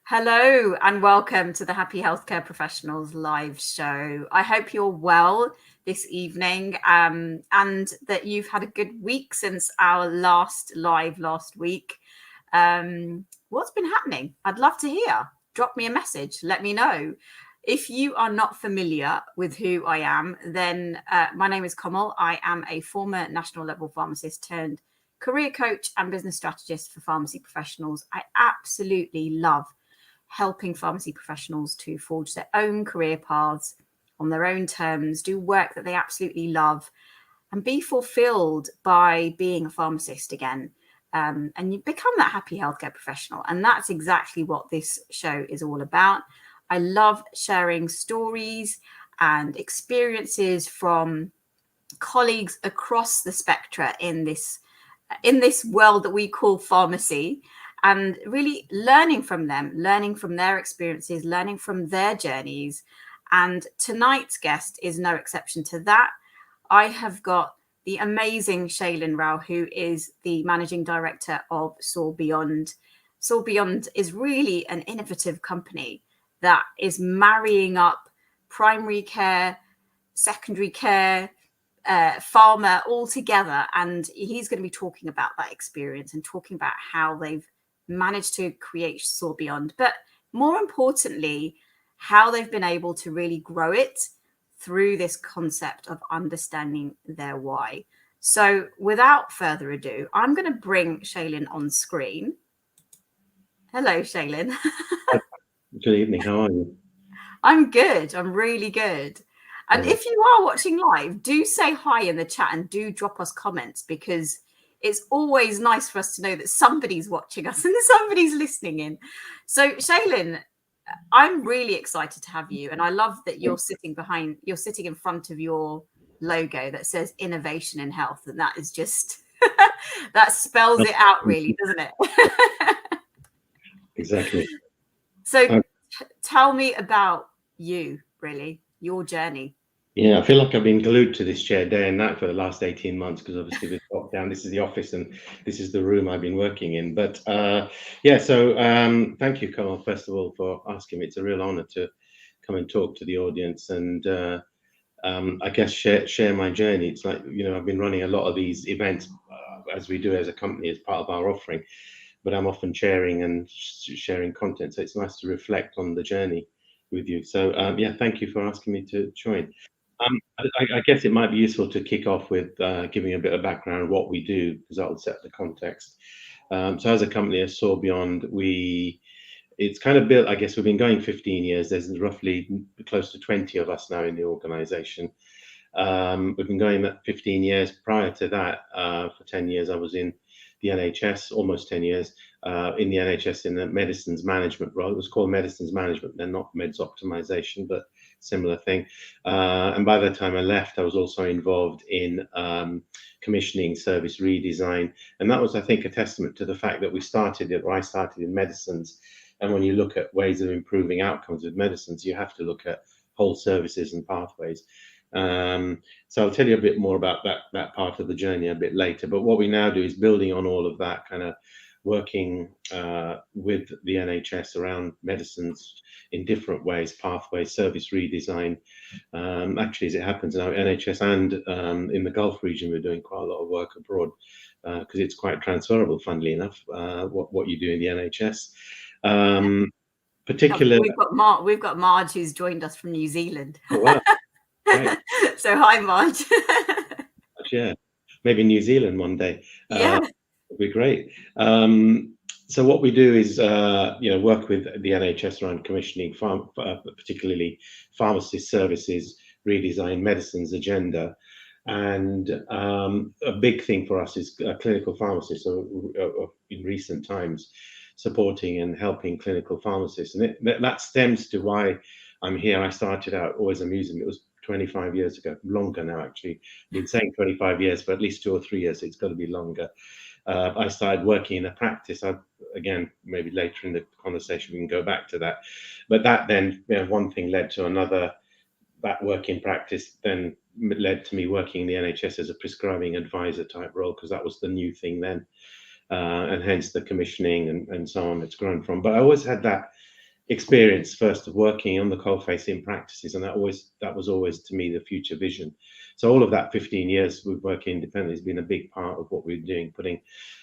Hello and welcome to the Happy Healthcare Professionals live show. I hope you're well this evening and that you've had a good week since our last live last week. What's been happening? I'd love to hear. Drop me a message. Let me know. If you are not familiar with who I am, then my name is Kamal. I am a former national level pharmacist turned career coach and business strategist for pharmacy professionals. I absolutely love helping pharmacy professionals to forge their own career paths on their own terms, do work that they absolutely love, and be fulfilled by being a pharmacist again. And you become that happy healthcare professional. And that's exactly what this show is all about. I love sharing stories and experiences from colleagues across the spectrum in this world that we call pharmacy, and really learning from them, learning from their experiences, learning from their journeys. And tonight's guest is no exception to that. I have got the amazing Shailen Rao, who is the managing director of Soar Beyond. Soar Beyond is really an innovative company that is marrying up primary care, secondary care, pharma all together. And he's going to be talking about that experience and talking about how they've managed to create Soar Beyond, but more importantly, how they've been able to really grow it through this concept of understanding their why. So without further ado, I'm going to bring Shailen on screen. Hello, Shailen. Good evening. How are you? I'm good. I'm really good. And if you are watching live, do say hi in the chat and do drop us comments, because it's always nice for us to know that somebody's watching us and somebody's listening in. So, Shailen, I'm really excited to have you. And I love that you're sitting in front of your logo that says innovation in health. And that is just, that spells it out really, doesn't it? Exactly. So tell me about you, really, your journey. Yeah, I feel like I've been glued to this chair day and night for the last 18 months because obviously with lockdown, this is the office and this is the room I've been working in. But yeah, so thank you, Kamal, first of all, for asking me. It's a real honor to come and talk to the audience and I guess share my journey. It's like, I've been running a lot of these events as we do as a company as part of our offering, but I'm often sharing content. So it's nice to reflect on the journey with you. So yeah, thank you for asking me to join. I guess it might be useful to kick off with giving a bit of background of what we do, because that will set the context. So as a company, as Soar Beyond, it's kind of built, I guess we've been going 15 years. There's roughly close to 20 of us now in the organization. We've been going that 15 years. Prior to that, for 10 years, I was in the NHS, almost 10 years, in the NHS in the medicines management role. It was called medicines management, then not meds optimization, but similar thing. And by the time I left, I was also involved in commissioning, service redesign. And that was, I think, a testament to the fact that I started in medicines. And when you look at ways of improving outcomes with medicines, you have to look at whole services and pathways. So I'll tell you a bit more about that part of the journey a bit later. But what we now do is building on all of that, kind of working with the NHS around medicines in different ways, pathways, service redesign. Actually, as it happens now, NHS and in the Gulf region, we're doing quite a lot of work abroad because it's quite transferable, funnily enough, what you do in the NHS. We've got Marge who's joined us from New Zealand. Oh, wow. Right. So hi, Marge. Yeah, maybe New Zealand one day. Yeah. Would be great. So what we do is, work with the NHS around commissioning, particularly pharmacist services, redesign medicines agenda. And a big thing for us is clinical pharmacists. So in recent times, supporting and helping clinical pharmacists. And that stems to why I'm here. I started out always amusing. It was 25 years ago, longer now, actually. I've been saying 25 years for at least 2 or 3 years. So it's got to be longer. I started working in a practice. Again, maybe later in the conversation, we can go back to that. But that then, one thing led to another. That work in practice then led to me working in the NHS as a prescribing advisor type role, because that was the new thing then. And hence the commissioning and so on it's grown from. But I always had that experience first of working on the coalface in practices, and that was always to me the future vision. So all of that 15 years we've worked independently has been a big part of what we're doing, putting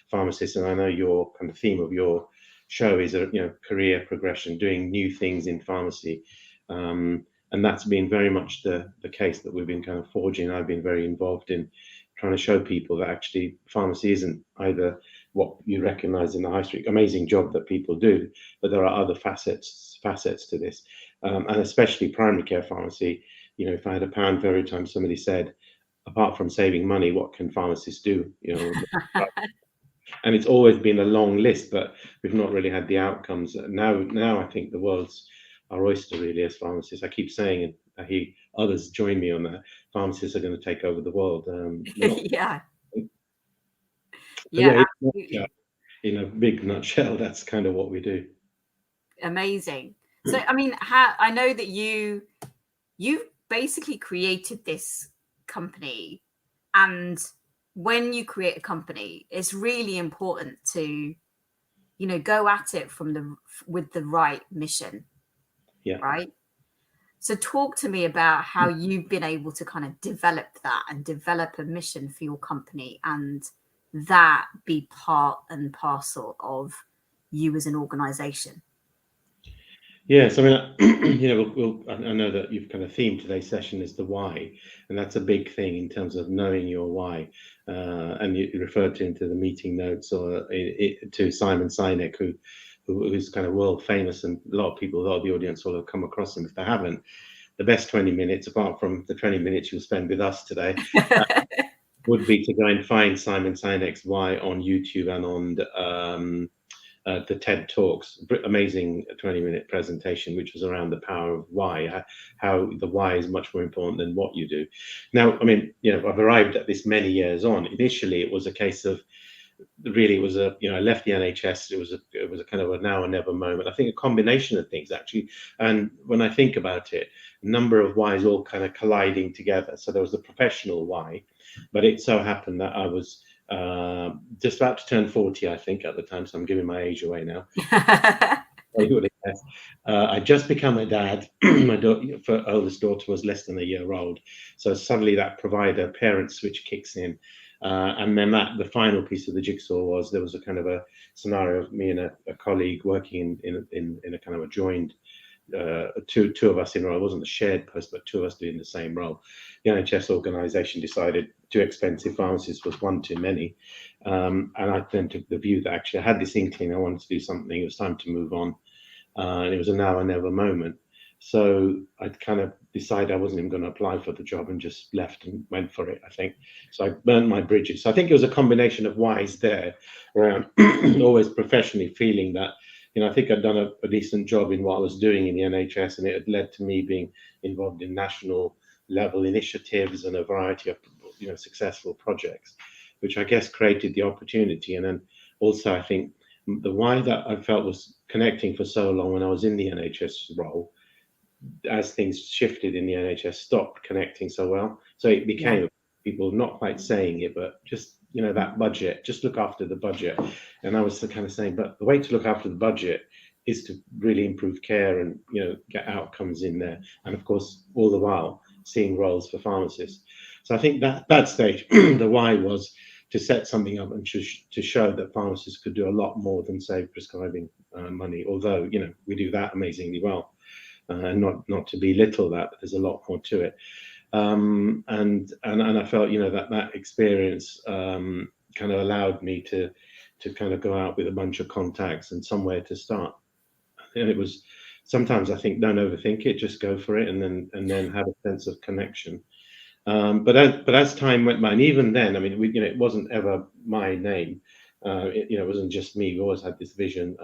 pharmacists. And I know your kind of theme of your show is career progression, doing new things in pharmacy, and that's been very much the case that we've been kind of forging. I've been very involved in trying to show people that actually pharmacy isn't either what you recognize in the high street, amazing job that people do, but there are other facets to this, and especially primary care pharmacy. If I had a pound for every time somebody said, apart from saving money, what can pharmacists do? And it's always been a long list, but we've not really had the outcomes. Now I think the world's our oyster really as pharmacists. I keep saying, and I hear others join me on that, pharmacists are going to take over the world. Yeah. Yeah, Absolutely. in a big nutshell, that's kind of what we do. Amazing. So, I mean, I know that you basically created this company, and when you create a company, it's really important to, go at it with the right mission. Yeah. Right. So talk to me about how you've been able to kind of develop that and develop a mission for your company, and that be part and parcel of you as an organization. Yes, I mean, I know that you've kind of themed today's session is the why, and that's a big thing in terms of knowing your why. And you referred into the meeting notes or to Simon Sinek, who's kind of world famous, and a lot of the audience will have come across him. If they haven't, the best 20 minutes, apart from the 20 minutes you'll spend with us today, would be to go and find Simon Sinek's Why on YouTube and on the TED Talks. Amazing 20-minute presentation, which was around the power of why, how the why is much more important than what you do. Now, I mean, I've arrived at this many years on. Initially, it was a case of, really, it was I left the NHS. It was a kind of a now or never moment. I think a combination of things, actually. And when I think about it, a number of whys all kind of colliding together. So there was the professional why, but it so happened that I was just about to turn 40, I think, at the time. So I'm giving my age away now. I just become a dad. My oldest daughter was less than a year old. So suddenly that provider parent switch kicks in. And then the final piece of the jigsaw was there was a kind of a scenario of me and a colleague working in a kind of a joined, two of us in a role. It wasn't a shared post, but two of us doing the same role. The NHS organisation decided too expensive pharmacists was one too many. And I then took the view that actually I had this inkling I wanted to do something. It was time to move on. And it was a now or never moment. So I kind of decided I wasn't even going to apply for the job and just left and went for it, I think. So I burned my bridges. So I think it was a combination of whys there around always professionally feeling that, I think I'd done a decent job in what I was doing in the NHS, and it had led to me being involved in national level initiatives and a variety of, successful projects, which I guess created the opportunity. And then also I think the why that I felt was connecting for so long when I was in the NHS role, as things shifted in the NHS, stopped connecting so well. So it became people not quite saying it, but just, that budget, just look after the budget. And I was kind of saying, but the way to look after the budget is to really improve care and, get outcomes in there. And of course, all the while seeing roles for pharmacists. So I think that stage, the why was to set something up and to show that pharmacists could do a lot more than, say, prescribing money, although, we do that amazingly well. And not to belittle that, but there's a lot more to it. And I felt, that experience kind of allowed me to kind of go out with a bunch of contacts and somewhere to start. And it was sometimes I think don't overthink it, just go for it, and then have a sense of connection. But as time went by, and even then, I mean, it wasn't ever my name. It wasn't just me. We always had this vision.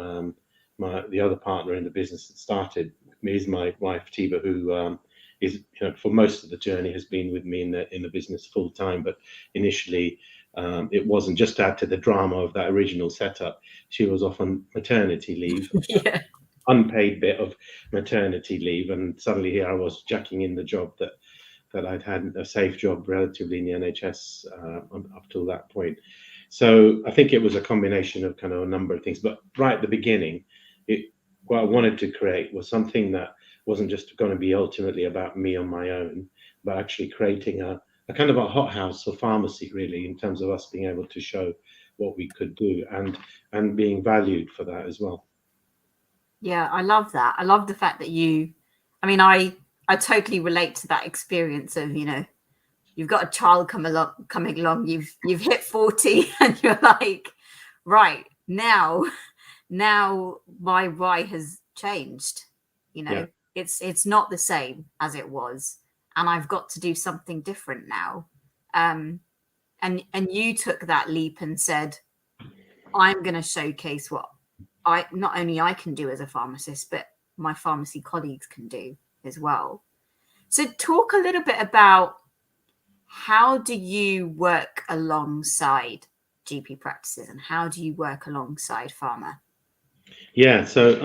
The other partner in the business that started me is my wife Tiba, who is, for most of the journey has been with me in the business full time. But initially, it wasn't. Just to add to the drama of that original setup, she was off on maternity leave. Unpaid bit of maternity leave, and suddenly here I was jacking in the job that I'd had a safe job relatively in the NHS up till that point. So I think it was a combination of kind of a number of things. But right at the beginning, what I wanted to create was something that wasn't just going to be ultimately about me on my own, but actually creating a kind of a hothouse for pharmacy, really, in terms of us being able to show what we could do and being valued for that as well. Yeah, I love that. I love the fact that I totally relate to that experience of, you've got a child coming along, you've hit 40 and you're like, right, now my why has changed. Yeah. It's not the same as it was, and I've got to do something different now. And you took that leap and said, I'm going to showcase what not only I can do as a pharmacist, but my pharmacy colleagues can do as well. So talk a little bit about, how do you work alongside GP practices and how do you work alongside pharma? Yeah, so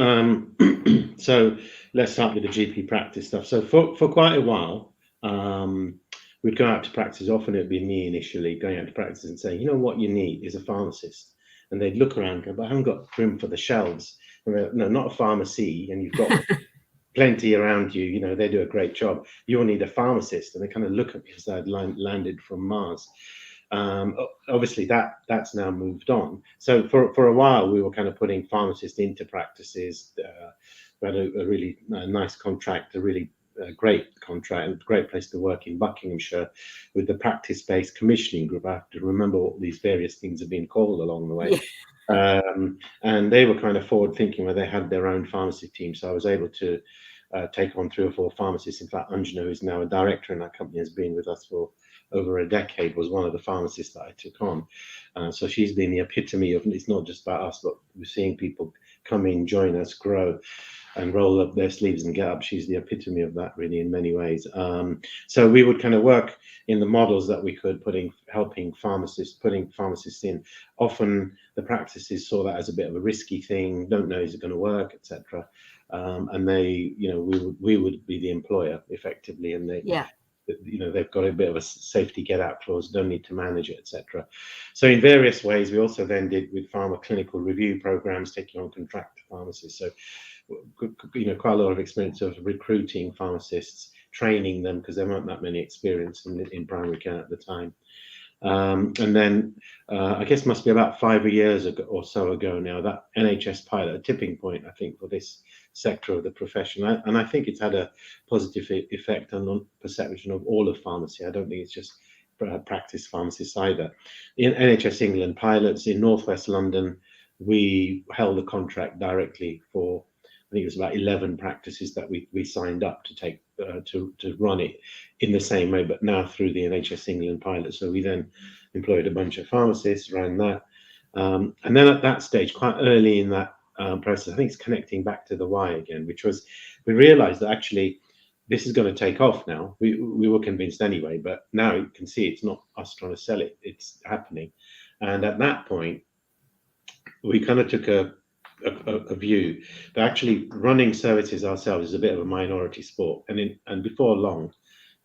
so let's start with the GP practice stuff. So for quite a while, we'd go out to practice. Often it'd be me initially going out to practice and saying, what you need is a pharmacist. And they'd look around and go, but I haven't got room for the shelves. And they're, no, not a pharmacy, and you've got plenty around you. They do a great job. You'll need a pharmacist. And they kind of look at me as I'd landed from Mars. Obviously that's now moved on. So for a while we were kind of putting pharmacists into practices. We had a really nice contract, a really great contract, and great place to work in Buckinghamshire with the practice-based commissioning group. I have to remember what these various things have been called along the way. Yeah. And they were kind of forward thinking, where they had their own pharmacy team. So I was able to take on 3 or 4 pharmacists. In fact, Anjana, who's now a director in that company, has been with us for over a decade, was one of the pharmacists that I took on. So she's been the epitome of, it's not just about us, but we're seeing people come in, join us, grow, and roll up their sleeves and get up. She's the epitome of that, really, in many ways. So we would kind of work in the models that we could, putting pharmacists in. Often the practices saw that as a bit of a risky thing, don't know is it going to work, etc. And they, we would be the employer effectively, and they've got a bit of a safety get out clause, don't need to manage it, etc. So in various ways, we also then did with pharma clinical review programs, taking on contract pharmacists. So quite a lot of experience of recruiting pharmacists, training them, because there weren't that many experience in primary care at the time. And then I guess must be about 5 years ago or so ago now, that NHS pilot, a tipping point, I think, for this sector of the profession. And I think it's had a positive effect on the perception of all of pharmacy. I don't think it's just practice pharmacists either. In NHS England pilots in Northwest London, we held a contract directly for, I think it was about 11 practices that we signed up to take to run it in the same way, but now through the NHS England pilot. So we then employed a bunch of pharmacists, ran that. And then at that stage, quite early in that process, I think it's connecting back to the why again, which was, we realized that actually this is going to take off now. We were convinced anyway, but now you can see it's not us trying to sell it, it's happening. And at that point, we kind of took a view that actually running services ourselves is a bit of a minority sport, and before long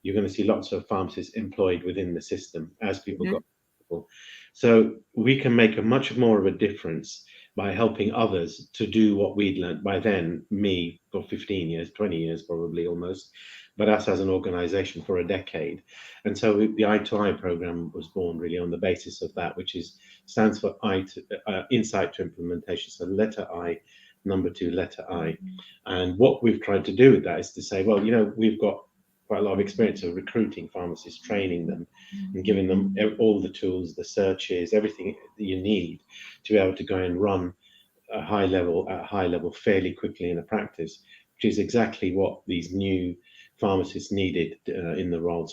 you're going to see lots of pharmacists employed within the system as people got people. So we can make a much more of a difference by helping others to do what we'd learned by then, me for 15 years, 20 years probably almost, but us as an organization for a decade. And so the I2I program was born really on the basis of that, which stands for insight to implementation. So letter I, number 2, letter I. And what we've tried to do with that is to say, well, we've got quite a lot of experience of recruiting pharmacists, training them and giving them all the tools, the searches, everything that you need to be able to go and run at high level fairly quickly in a practice, which is exactly what these new pharmacists needed in the role.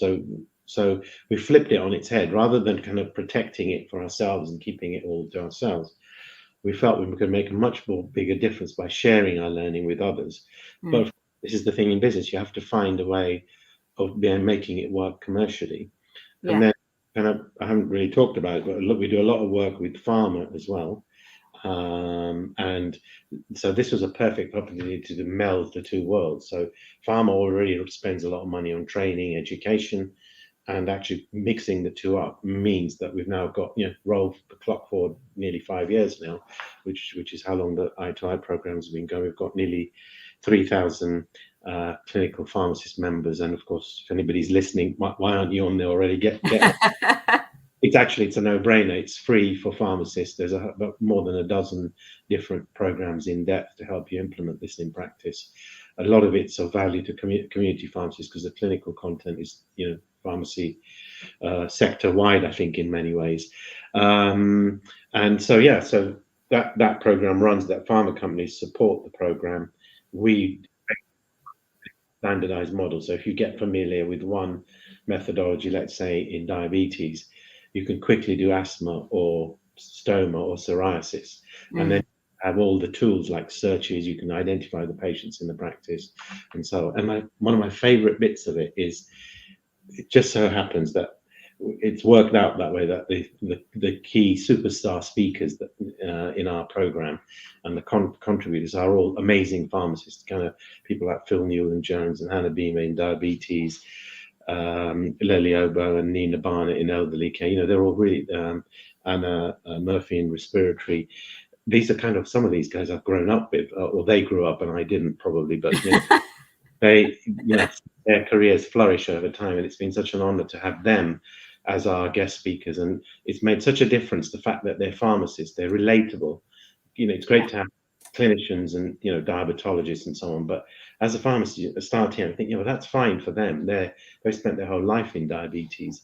So we flipped it on its head. Rather than kind of protecting it for ourselves and keeping it all to ourselves, we felt we could make a much more bigger difference by sharing our learning with others. But this is the thing in business, you have to find a way of making it work commercially. And then kind of, I haven't really talked about it, but look, we do a lot of work with pharma as well. And so this was a perfect opportunity to meld the two worlds. So pharma already spends a lot of money on training, education, and actually mixing the two up means that we've now got, rolled the clock forward nearly 5 years now, which is how long the I2I programs have been going. We've got nearly 3,000 clinical pharmacist members, and of course, if anybody's listening, why aren't you on there already? Get it's a no-brainer. It's free for pharmacists. There's more than a dozen different programs in depth to help you implement this in practice. A lot of it's of value to community pharmacists because the clinical content is, pharmacy sector wide, I think, in many ways. And so, so that program runs, that pharma companies support the program. We standardized model. So if you get familiar with one methodology, let's say in diabetes, you can quickly do asthma or stoma or psoriasis, and then have all the tools like searches. You can identify the patients in the practice, and so. And one of my favorite bits of it is, it just so happens that it's worked out that way, that the key superstar speakers that in our program and the contributors are all amazing pharmacists, kind of people like Phil Newland-Jones and Hannah Beamer in diabetes, Lily Obo and Nina Barnett in elderly care. They're all really, Anna Murphy in respiratory. These are kind of some of these guys I've grown up with, or they grew up and I didn't probably, but they, their careers flourish over time, and it's been such an honor to have them as our guest speakers, and it's made such a difference, the fact that they're pharmacists, they're relatable. It's great to have clinicians and diabetologists and so on, but as a pharmacist starting, I think that's fine for them. They spent their whole life in diabetes,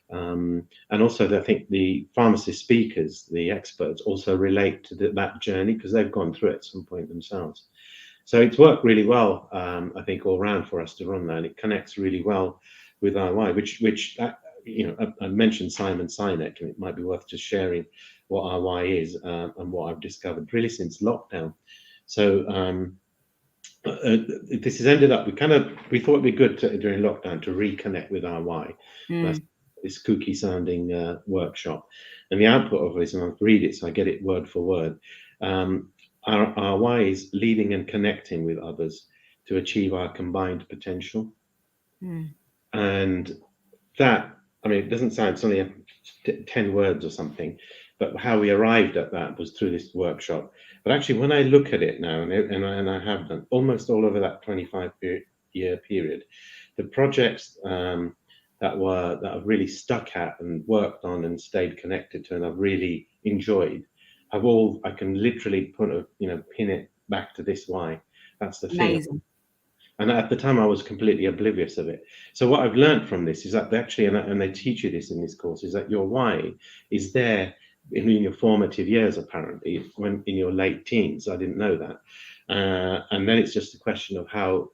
and also I think the pharmacist speakers, the experts, also relate to that journey because they've gone through it at some point themselves. So it's worked really well, I think, all round for us to run that. And it connects really well with RY, which I mentioned Simon Sinek, and it might be worth just sharing what RY is and what I've discovered really since lockdown. So this has ended up, we thought it'd be good during lockdown to reconnect with RY. That's this kooky sounding workshop. And the output of it, and I'll read it so I get it word for word. RY is leading and connecting with others to achieve our combined potential. And that, it doesn't sound, it's only 10 words or something, but how we arrived at that was through this workshop. But actually, when I look at it now, and I have done almost all over that 25-year period, the projects that I've really stuck at and worked on and stayed connected to and I've really enjoyed, I can literally pin it back to this why. That's the thing. Amazing. And at the time, I was completely oblivious of it. So what I've learned from this is that and they teach you this in this course, is that your why is there in your formative years, apparently, when in your late teens. I didn't know that. And then it's just a question of how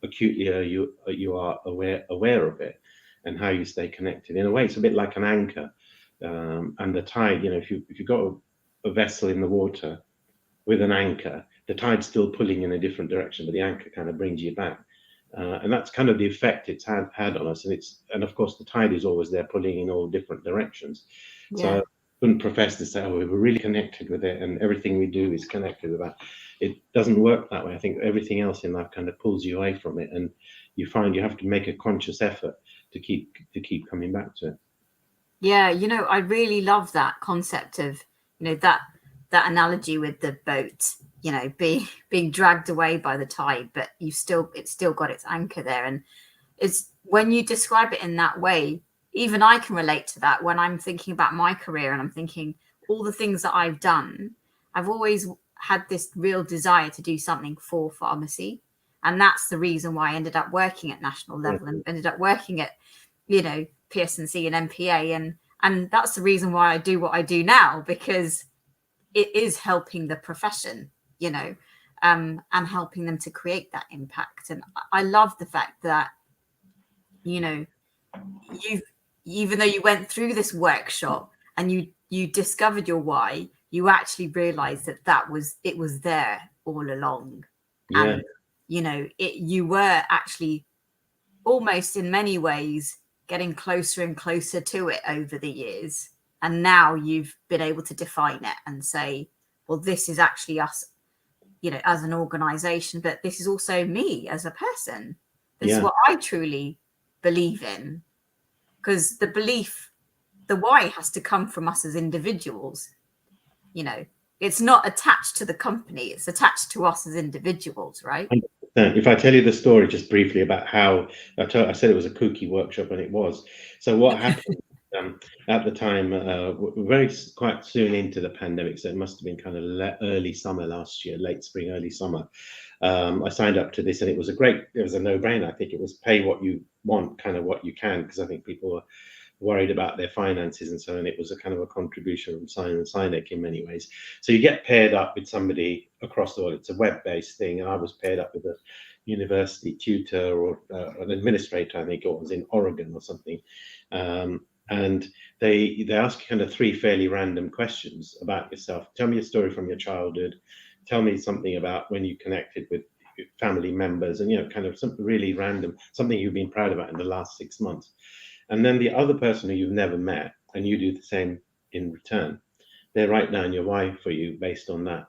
acutely you are aware of it and how you stay connected. In a way, it's a bit like an anchor and the tide. If you've got a vessel in the water with an anchor, the tide's still pulling in a different direction, but the anchor kind of brings you back. And that's kind of the effect it's had on us. And of course, the tide is always there pulling in all different directions. Yeah. So I couldn't profess to say, we were really connected with it and everything we do is connected with that. It doesn't work that way. I think everything else in life kind of pulls you away from it, and you find you have to make a conscious effort to keep coming back to it. Yeah, I really love that concept of, that analogy with the boat, being dragged away by the tide, but it's still got its anchor there. And it's when you describe it in that way, even I can relate to that when I'm thinking about my career and I'm thinking all the things that I've done. I've always had this real desire to do something for pharmacy. And that's the reason why I ended up working at national level and ended up working at, PSNC and MPA. And that's the reason why I do what I do now, because it is helping the profession, and helping them to create that impact. And I love the fact that, even though you went through this workshop and you discovered your why, you actually realized that it was there all along. Yeah. And, you were actually almost in many ways getting closer and closer to it over the years. And now you've been able to define it and say, well, this is actually us, as an organization, but this is also me as a person. This is what I truly believe in. because the belief, the why has to come from us as individuals. You know, it's not attached to the company, it's attached to us as individuals, right? 100%. If I tell you the story just briefly about how I said it was a kooky workshop, and it was. So what happened at the time, quite soon into the pandemic, so it must have been kind of early summer last year, late spring, early summer. I signed up to this, and it was a no-brainer. I think it was pay what you want, kind of what you can, because I think people were worried about their finances and so on. It was a kind of a contribution from Simon Sinek in many ways. So you get paired up with somebody across the world. It's a web-based thing. And I was paired up with a university tutor or an administrator, I think it was in Oregon or something. And they ask you kind of 3 fairly random questions about yourself. Tell me a story from your childhood. Tell me something about when you connected with family members, and, you know, kind of something really random, something you've been proud about in the last 6 months. And then the other person who you've never met, and you do the same in return, they write down your why for you based on that.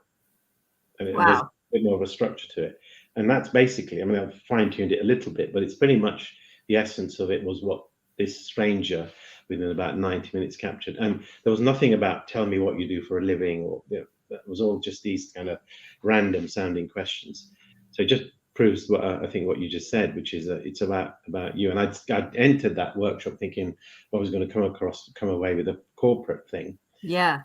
And there's a bit more of a structure to it. And that's basically, I mean, I've fine-tuned it a little bit, but it's pretty much the essence of it was what this stranger within about 90 minutes captured. And there was nothing about tell me what you do for a living, or, you know, that was all just these kind of random sounding questions. So just proves what I think what you just said, which is it's about you. And I'd entered that workshop thinking I was going to come away with a corporate thing. Yeah.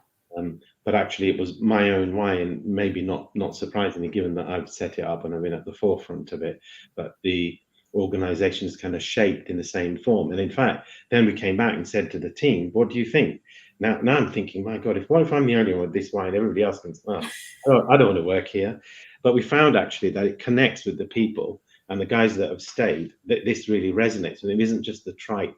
But actually it was my own why, and maybe not surprisingly, given that I've set it up and I've been at the forefront of it, but the organization is kind of shaped in the same form. And in fact, then we came back and said to the team, what do you think? Now I'm thinking, my God, what if I'm the only one with this why and everybody else thinks, oh, I don't want to work here. But we found actually that it connects with the people and the guys that have stayed, that this really resonates. And it isn't just the trite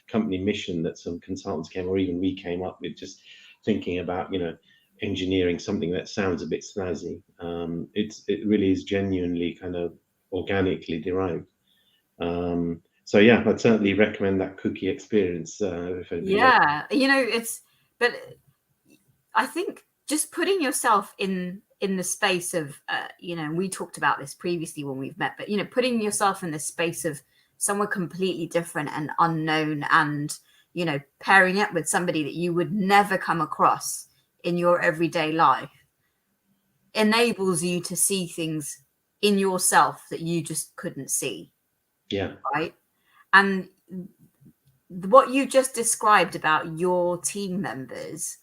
company mission that some consultants came, or even we came up with, just thinking about, you know, engineering something that sounds a bit snazzy. It really is genuinely kind of organically derived. So yeah, I'd certainly recommend that cookie experience. Yeah, you know, but I think just putting yourself in the space of, you know, we talked about this previously when we've met, but, you know, putting yourself in the space of someone completely different and unknown, and, you know, pairing up with somebody that you would never come across in your everyday life enables you to see things in yourself that you just couldn't see. Yeah. Right. And what you just described about your team members,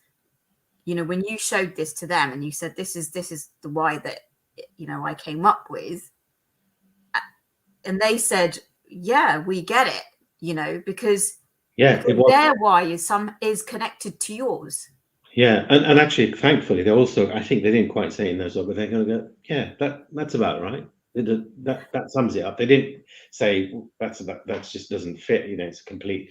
you know, when you showed this to them and you said, this is the why that, you know, I came up with, and they said, yeah, we get it, you know, because their why is connected to yours. Yeah, and actually, thankfully, they also, I think they didn't quite say it in those words, but they're going to go, yeah, that's about right. That sums it up. They didn't say that just doesn't fit. You know, it's completely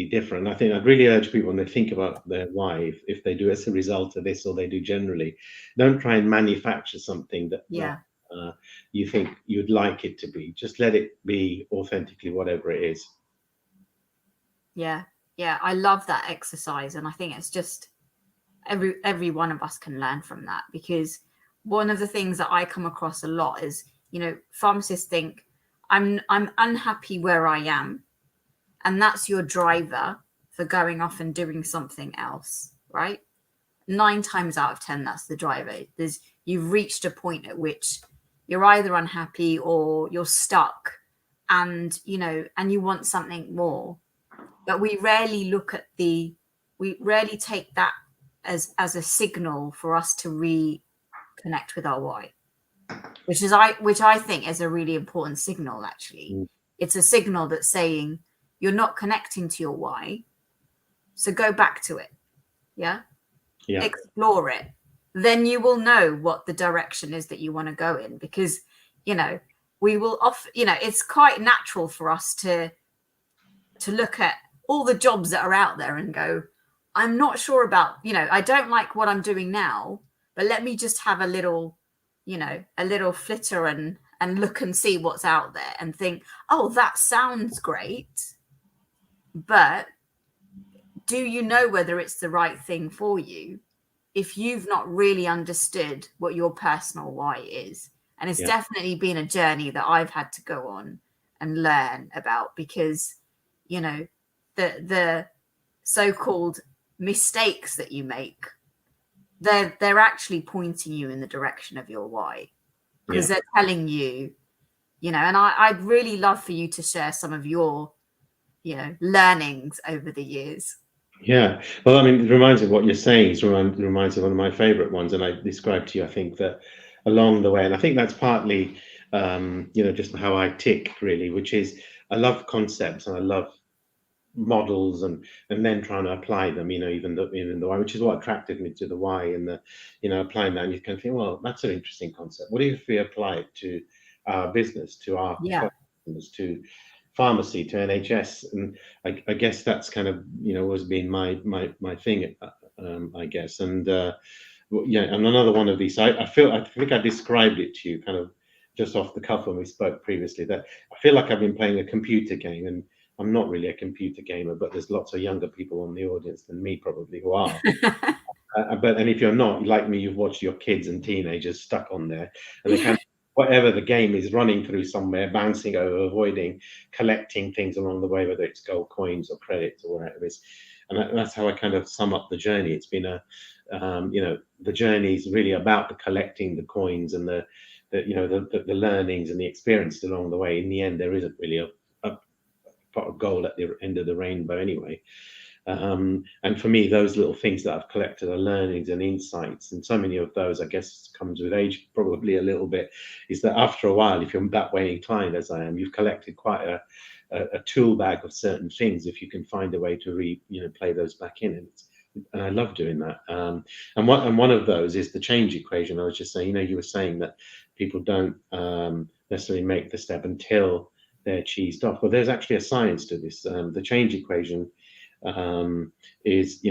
different. I think I'd really urge people, when they think about their why, if they do as a result of this, or they do generally, don't try and manufacture something that you think you'd like it to be. Just let it be authentically whatever it is. Yeah. Yeah, I love that exercise, and I think it's just every one of us can learn from that, because one of the things that I come across a lot is, you know, pharmacists think I'm unhappy where I am, and that's your driver for going off and doing something else, right? 9 times out of 10, that's the driver. You've reached a point at which you're either unhappy or you're stuck, and, you know, and you want something more. But we rarely take that as a signal for us to reconnect with our why, which I think is a really important signal. Actually, it's a signal that's saying you're not connecting to your why, so go back to it. Yeah. Explore it. Then you will know what the direction is that you want to go in, because, you know, we will you know, it's quite natural for us to look at all the jobs that are out there and go, I'm not sure about, you know, I don't like what I'm doing now, but let me just have a little, you know, a little flitter and look and see what's out there, and think, oh, that sounds great, but do you know whether it's the right thing for you if you've not really understood what your personal why is? And it's definitely been a journey that I've had to go on and learn about, because, you know, the so-called mistakes that you make, they're actually pointing you in the direction of your why, because they're telling you, you know, and I'd really love for you to share some of your, you know, learnings over the years. Yeah, well, I mean, it reminds me of what you're saying. It reminds me of one of my favorite ones, and I described to you, I think, that along the way, and I think that's partly, just how I tick, really, which is I love concepts and I love models, and then trying to apply them, even the why, which is what attracted me to the why, and the, applying that. And you can think, well, that's an interesting concept. What if we apply it to our business, to our customers, to pharmacy, to NHS? And I guess that's kind of, always been my thing, I guess. And and another one of these, I think I described it to you kind of just off the cuff when we spoke previously, that I feel like I've been playing a computer game, and I'm not really a computer gamer, but there's lots of younger people on the audience than me probably who are. And if you're not, like me, you've watched your kids and teenagers stuck on there, and they kind of, whatever the game is, running through somewhere, bouncing over, avoiding, collecting things along the way, whether it's gold coins or credits or whatever it is. And that's how I kind of sum up the journey. It's been the journey is really about the collecting the coins and the learnings and the experiences along the way. In the end, there isn't really a pot of gold at the end of the rainbow anyway. And for me, those little things that I've collected are learnings and insights, and so many of those, I guess, comes with age probably a little bit, is that after a while, if you're that way inclined as I am, you've collected quite a tool bag of certain things, if you can find a way to play those back in. And I love doing that. And one of those is the change equation. I was just saying, you were saying that people don't necessarily make the step until they're cheesed off. Well, there's actually a science to this. The change equation is,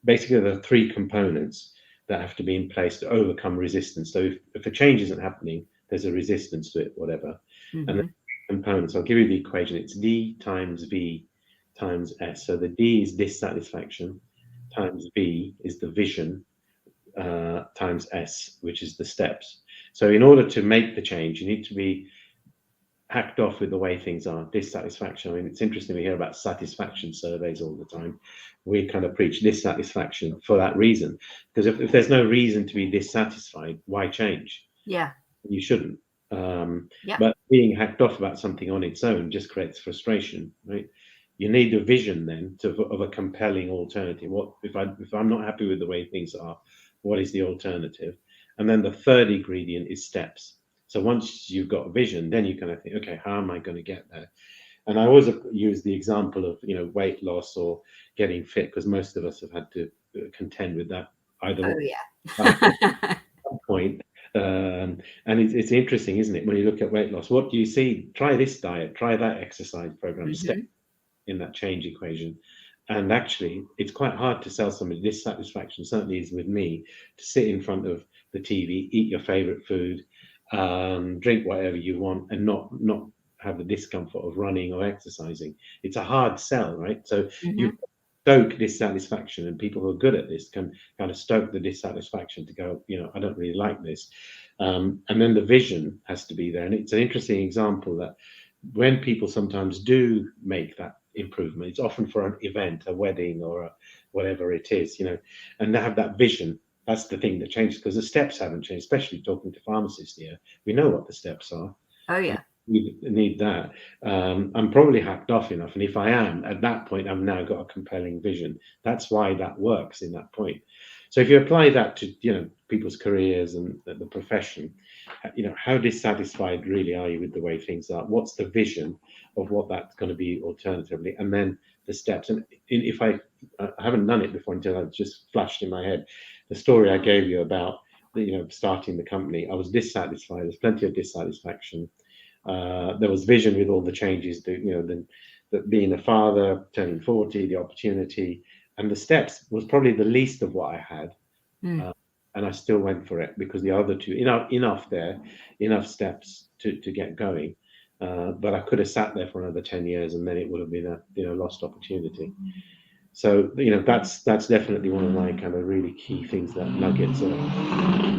basically there are three components that have to be in place to overcome resistance. So if a change isn't happening, there's a resistance to it, whatever. Mm-hmm. And the components, I'll give you the equation. It's D times V times S. So the D is dissatisfaction, times V is the vision, times S, which is the steps. So in order to make the change, you need to be hacked off with the way things are. Dissatisfaction. I mean, it's interesting, we hear about satisfaction surveys all the time. We kind of preach dissatisfaction for that reason, because if there's no reason to be dissatisfied, why change? Yeah, you shouldn't. But being hacked off about something on its own just creates frustration, right? You need a vision then of a compelling alternative. What if I'm not happy with the way things are? What is the alternative? And then the third ingredient is steps. So once you've got a vision, then you kind of think, okay, how am I going to get there? And I always use the example of, weight loss or getting fit, because most of us have had to contend with that either at some point. And it's interesting, isn't it? When you look at weight loss, what do you see? Try this diet, try that exercise program, step in that change equation. And actually, it's quite hard to sell somebody dissatisfaction, certainly is with me, to sit in front of the TV, eat your favorite food, drink whatever you want, and not have the discomfort of running or exercising. It's a hard sell, right? So you stoke dissatisfaction, and people who are good at this can kind of stoke the dissatisfaction to go, I don't really like this. And then the vision has to be there. And it's an interesting example that when people sometimes do make that improvement, it's often for an event, a wedding or whatever it is, and they have that vision. That's the thing that changes, because the steps haven't changed, especially talking to pharmacists here. We know what the steps are. Oh, yeah. We need that. I'm probably hacked off enough. And if I am, at that point, I've now got a compelling vision. That's why that works in that point. So if you apply that to, people's careers and the profession, how dissatisfied really are you with the way things are? What's the vision of what that's going to be alternatively? And then the steps. And if I haven't done it before until it's just flashed in my head, the story I gave you about, starting the company, I was dissatisfied. There's plenty of dissatisfaction. There was vision with all the changes, the being a father, turning 40, the opportunity, and the steps was probably the least of what I had. And I still went for it, because the other two, enough steps to get going. But I could have sat there for another 10 years, and then it would have been a lost opportunity. So, that's definitely one of my kind of really key things, that nuggets or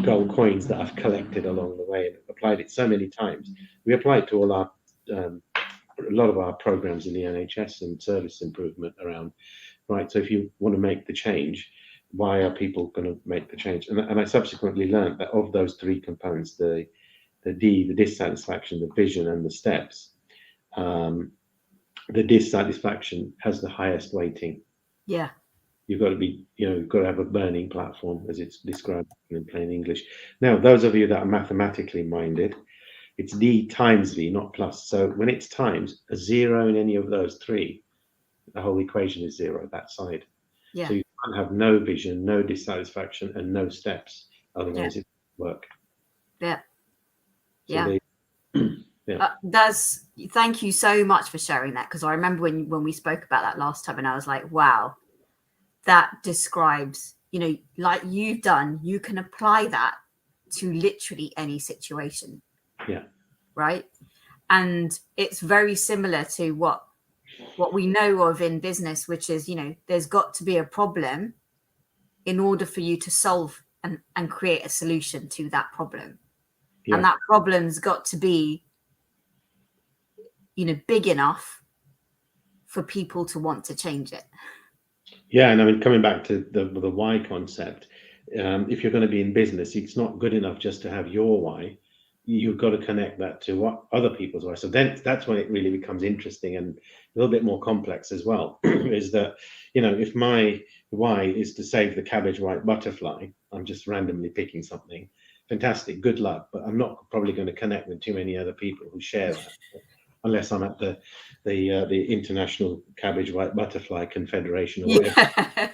gold coins that I've collected along the way, and applied it so many times. We apply it to all our lot of our programs in the NHS and service improvement around, right? So if you want to make the change, why are people going to make the change? And I subsequently learned that of those three components, the D, the dissatisfaction, the vision, and the steps, the dissatisfaction has the highest weighting. Yeah. You've got to be, you've got to have a burning platform, as it's described in plain English. Now, those of you that are mathematically minded, it's D times V, not plus. So when it's times, a zero in any of those three, the whole equation is zero that side. Yeah. So you can't have no vision, no dissatisfaction, and no steps. Otherwise, it won't work. Yeah. So yeah. Thank you so much for sharing that, because I remember when we spoke about that last time, and I was like, wow, that describes, like you've done, you can apply that to literally any situation. Yeah. Right. And it's very similar to what we know of in business, which is, there's got to be a problem in order for you to solve and create a solution to that problem. Yeah. And that problem's got to be, big enough for people to want to change it. Yeah. And I mean, coming back to the why concept, if you're going to be in business, it's not good enough just to have your why. You've got to connect that to what other people's why. So then that's when it really becomes interesting and a little bit more complex as well. Is that, if my why is to save the cabbage white butterfly, I'm just randomly picking something. Fantastic, good luck. But I'm not probably going to connect with too many other people who share that, unless I'm at the International Cabbage White Butterfly Confederation or whatever. Yeah.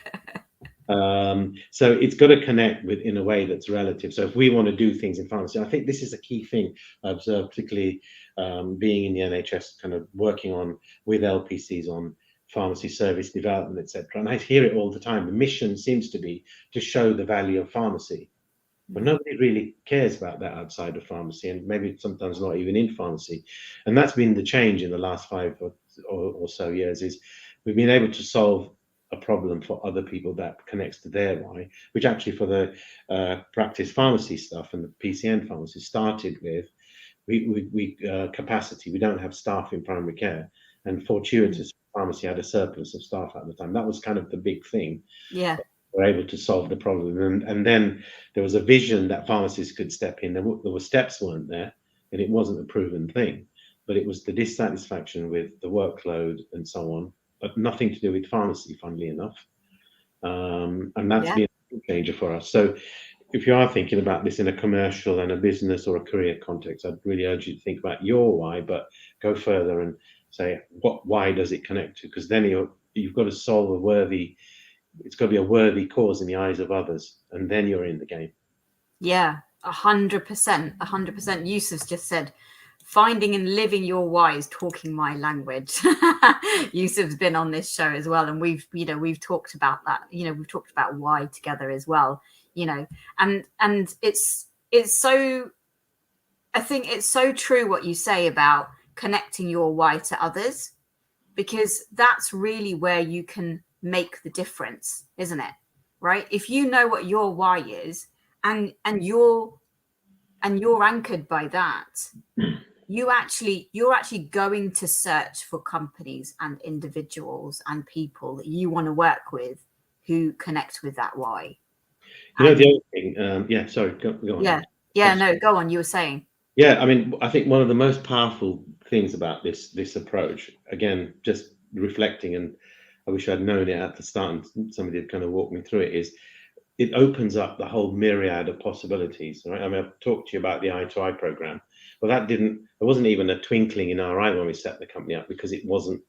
So it's got to connect with in a way that's relative. So if we want to do things in pharmacy, I think this is a key thing I observed, particularly being in the NHS, kind of working with LPCs on pharmacy service development, etc. And I hear it all the time. The mission seems to be to show the value of pharmacy, but nobody really cares about that outside of pharmacy, and maybe sometimes not even in pharmacy. And that's been the change in the last 5 or so years, is we've been able to solve a problem for other people that connects to their why, which actually for the practice pharmacy stuff and the PCN pharmacy started with we capacity. We don't have staff in primary care, and fortuitous pharmacy had a surplus of staff at the time. That was kind of the big thing. Yeah. We're able to solve the problem, and then there was a vision that pharmacists could step in. There were steps weren't there, and it wasn't a proven thing, but it was the dissatisfaction with the workload and so on, but nothing to do with pharmacy, funnily enough. And that's been a changer for us. So if you are thinking about this in a commercial and a business or a career context, I'd really urge you to think about your why, but go further and say, why does it connect to? Because then you've got to solve it's got to be a worthy cause in the eyes of others, and then you're in the game. Yeah, 100%. Yusuf's just said, finding and living your why is talking my language. Yusuf's been on this show as well, and we've talked about that. We've talked about why together as well. And it's so, I think it's so true what you say about connecting your why to others, because that's really where you can make the difference, isn't it? Right? If you know what your why is, and you're anchored by that, you're actually going to search for companies and individuals and people that you want to work with who connect with that why. The other thing, sorry, go on. No, go on. You were saying. Yeah, I mean, I think one of the most powerful things about this approach, again, just reflecting, and I wish I'd known it at the start and somebody had kind of walked me through it, is it opens up the whole myriad of possibilities. Right? I mean, I've talked to you about the I2I program. Well, there wasn't even a twinkling in our eye when we set the company up, because it wasn't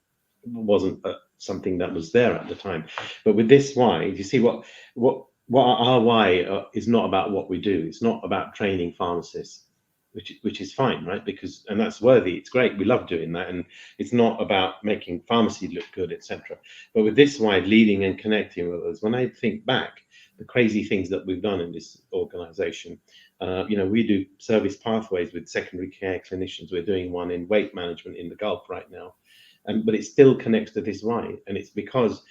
something that was there at the time. But with this why, you see what our why is not about what we do. It's not about training pharmacists, which is fine, right? And that's worthy. It's great. We love doing that, and it's not about making pharmacy look good, etc. But with this why, leading and connecting with others, when I think back, the crazy things that we've done in this organization, we do service pathways with secondary care clinicians. We're doing one in weight management in the Gulf right now, but it still connects to this why, and it's because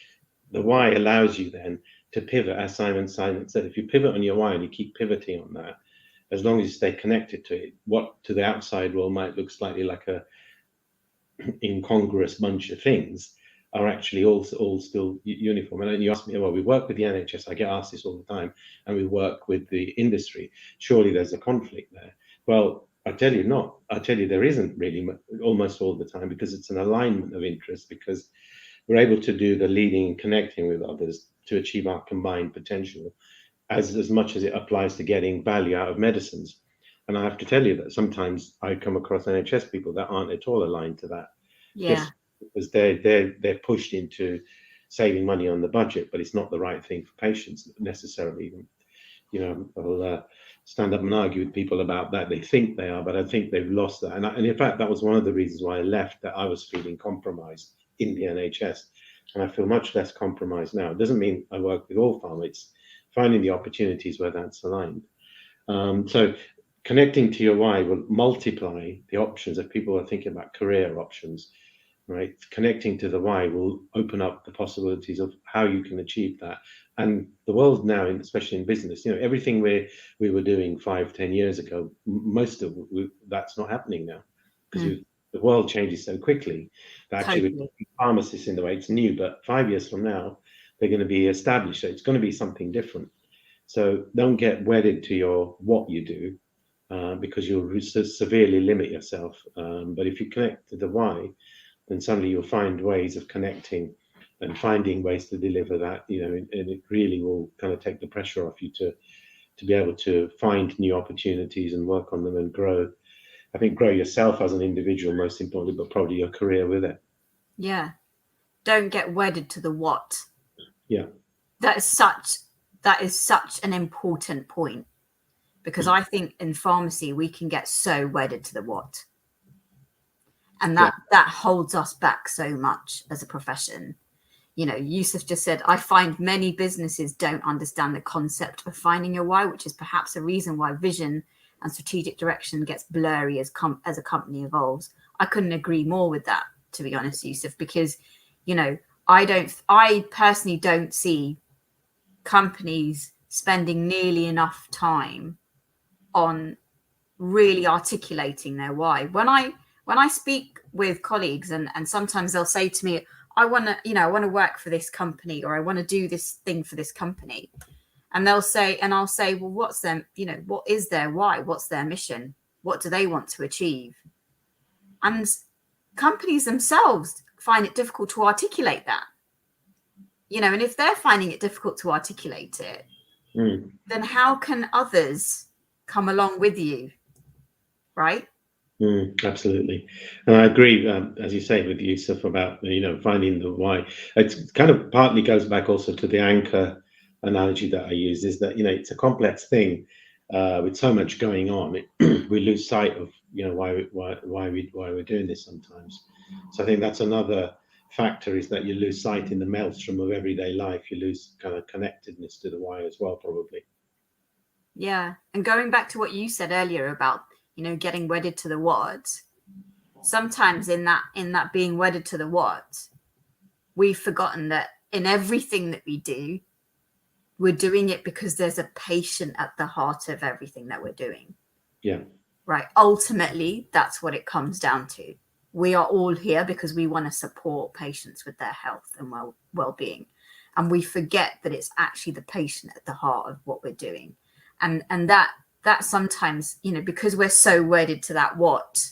the why allows you then to pivot, as Simon Sinek said. If you pivot on your why and you keep pivoting on that, as long as you stay connected to it, what to the outside world might look slightly like incongruous bunch of things are actually all still uniform. And then you ask me, well, we work with the NHS. I get asked this all the time, and we work with the industry. Surely there's a conflict there. Well, I tell you not. I tell you there isn't really, almost all the time, because it's an alignment of interest, because we're able to do the leading and connecting with others to achieve our combined potential as much as it applies to getting value out of medicines. And I have to tell you that sometimes I come across NHS people that aren't at all aligned to that. Yeah. Because they're pushed into saving money on the budget, but it's not the right thing for patients necessarily. You know, I'll stand up and argue with people about that. They think they are, but I think they've lost that. And in fact, that was one of the reasons why I left, that I was feeling compromised in the NHS. And I feel much less compromised now. It doesn't mean I work with all pharma. It's finding the opportunities where that's aligned. So connecting to your why will multiply the options if people are thinking about career options, right? Connecting to the why will open up the possibilities of how you can achieve that. And the world now, especially in business, you know, everything we were doing 5-10 years ago, most of that's not happening now, because the world changes so quickly that actually with pharmacists in the way, it's new, but 5 years from now, they're going to be established. So it's going to be something different. So don't get wedded to your what you do, because you'll severely limit yourself. But if you connect to the why, then suddenly you'll find ways of connecting and finding ways to deliver that, you know, and it really will kind of take the pressure off you to be able to find new opportunities and work on them and grow. I think grow yourself as an individual, most importantly, but probably your career with it. Yeah. Don't get wedded to the what. Yeah. That is such an important point, because I think in pharmacy we can get so wedded to the what, and that holds us back so much as a profession. You know, Yusuf just said, I find many businesses don't understand the concept of finding your why, which is perhaps a reason why vision and strategic direction gets blurry as a company evolves. I couldn't agree more with that, to be honest, Yusuf, because, you know, I personally don't see companies spending nearly enough time on really articulating their why. When I speak with colleagues, and sometimes they'll say to me, I want to work for this company, or I want to do this thing for this company. And I'll say, well, what's them, what is their why? What's their mission? What do they want to achieve? And companies themselves find it difficult to articulate that. And if they're finding it difficult to articulate it, then how can others come along with you? Right? Absolutely. And I agree, as you say, with Yusuf about, finding the why. It's kind of partly goes back also to the anchor analogy that I use, is that, it's a complex thing with so much going on. We lose sight of, why we're doing this sometimes. So I think that's another factor, is that you lose sight in the maelstrom of everyday life. You lose kind of connectedness to the why as well, probably. Yeah. And going back to what you said earlier about, getting wedded to the what, sometimes in that being wedded to the what, we've forgotten that in everything that we do, we're doing it because there's a patient at the heart of everything that we're doing. Yeah. Right. Ultimately, that's what it comes down to. We are all here because we want to support patients with their health and well-being. And we forget that it's actually the patient at the heart of what we're doing. And that sometimes, because we're so wedded to that what,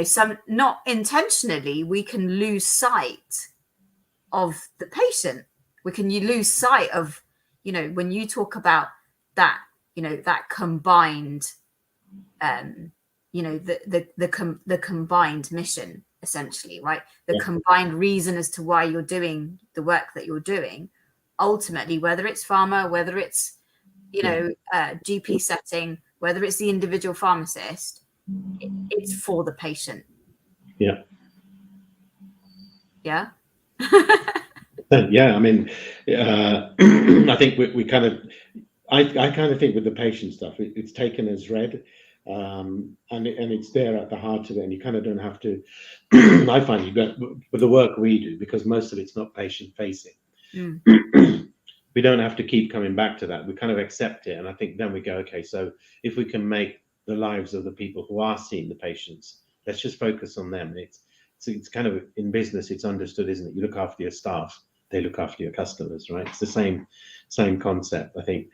some not intentionally, we can lose sight of the patient. We can lose sight of, when you talk about that, that combined, the combined mission, essentially, right? The combined reason as to why you're doing the work that you're doing. Ultimately, whether it's pharma, whether it's GP setting, whether it's the individual pharmacist, it's for the patient. Yeah. Yeah. Yeah. I mean, I think we kind of, I kind of think with the patient stuff, it's taken as read, and it's there at the heart of it, and you kind of don't have to. I find you get with the work we do, because most of it's not patient facing. We don't have to keep coming back to that. We kind of accept it. And I think then we go, okay, so if we can make the lives of the people who are seeing the patients Let's just focus on them. It's kind of, in business, it's understood, isn't it? You look after your staff, they look after your customers, right? It's the same concept, I think.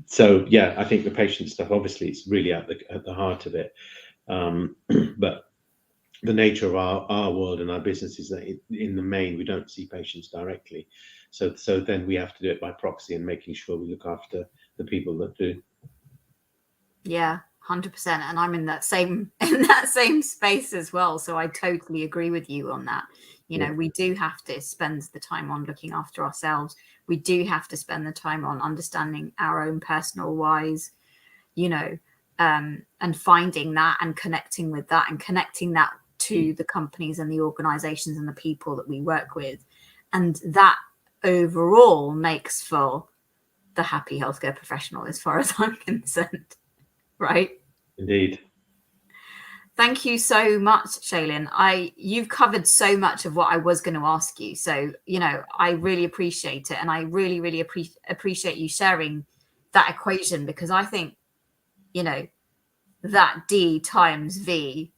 So yeah, I think the patient stuff, obviously, it's really at the heart of it. But the nature of our world and our business is that in the main, we don't see patients directly. So then we have to do it by proxy and making sure we look after the people that do. Yeah, 100%. And I'm in that same space as well. So I totally agree with you on that. You know, we do have to spend the time on looking after ourselves. We do have to spend the time on understanding our own personal whys, you know, and finding that and connecting with that and connecting that to the companies and the organizations and the people that we work with. And that overall makes for the happy healthcare professional, as far as I'm concerned. Right? Indeed. Thank you so much, Shailen. You've covered so much of what I was going to ask you. So, you know, I really appreciate it. And I really, really appreciate you sharing that equation, because I think, you know, that D times V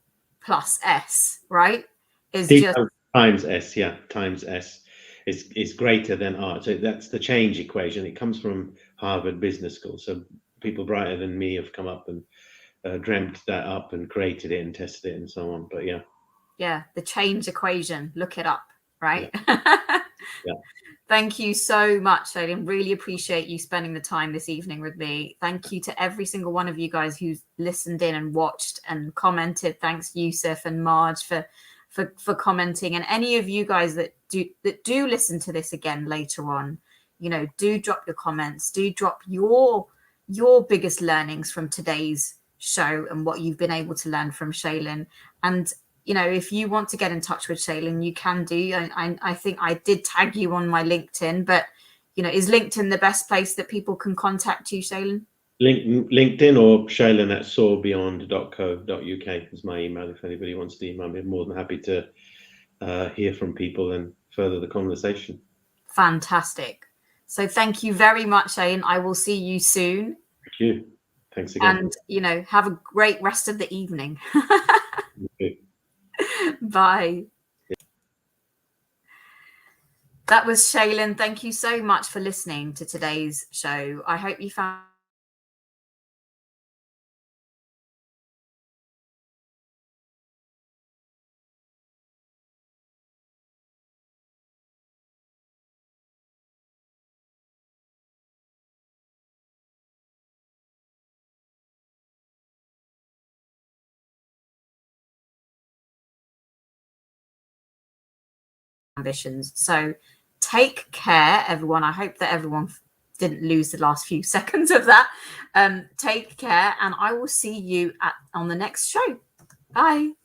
plus S, right, is D just times S, yeah, times S is greater than R. So that's the change equation. It comes from Harvard Business School. So people brighter than me have come up and dreamt that up and created it and tested it and so on. But yeah, the change equation. Look it up, right? Yeah. Thank you so much, Shailen. Really appreciate you spending the time this evening with me. Thank you to every single one of you guys who's listened in and watched and commented. Thanks, Yusuf and Marge, for commenting. And any of you guys that do listen to this again later on, you know, do drop your comments. Do drop your biggest learnings from today's show and what you've been able to learn from Shailen. And you know, if you want to get in touch with Shailen, you can do. I think I did tag you on my LinkedIn, but, you know, is LinkedIn the best place that people can contact you, Shailen? LinkedIn or Shailen at soarbeyond.co.uk is my email. If anybody wants to email me, I'm more than happy to hear from people and further the conversation. Fantastic. So thank you very much, Shailen. I will see you soon. Thank you. Thanks again. And, you know, have a great rest of the evening. Bye. That was Shailen. Thank you so much for listening to today's show. I hope you found ambitions. So take care, everyone. I hope that everyone didn't lose the last few seconds of that. Take care, and I will see you on the next show. Bye.